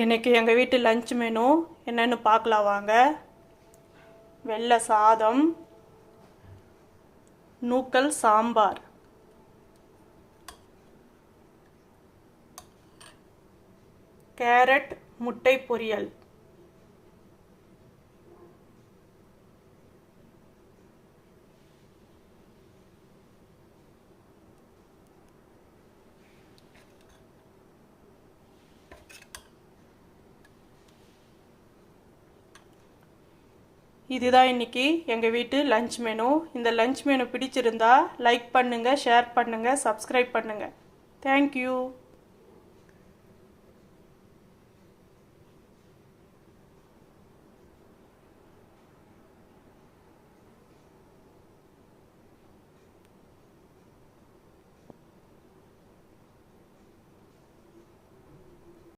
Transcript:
இன்றைக்கி எங்கள் வீட்டு லஞ்ச் மெனு என்னென்னு பார்க்கலாம் வாங்க. வெள்ளை சாதம், நூக்கல் சாம்பார், கேரட் முட்டை பொரியல், இதுதான் இன்றைக்கி எங்கள் வீட்டு லஞ்ச் மெனு. இந்த லஞ்ச் மெனு பிடிச்சிருந்தா லைக் பண்ணுங்கள், ஷேர் பண்ணுங்கள், சப்ஸ்கிரைப் பண்ணுங்கள். தேங்க்யூ.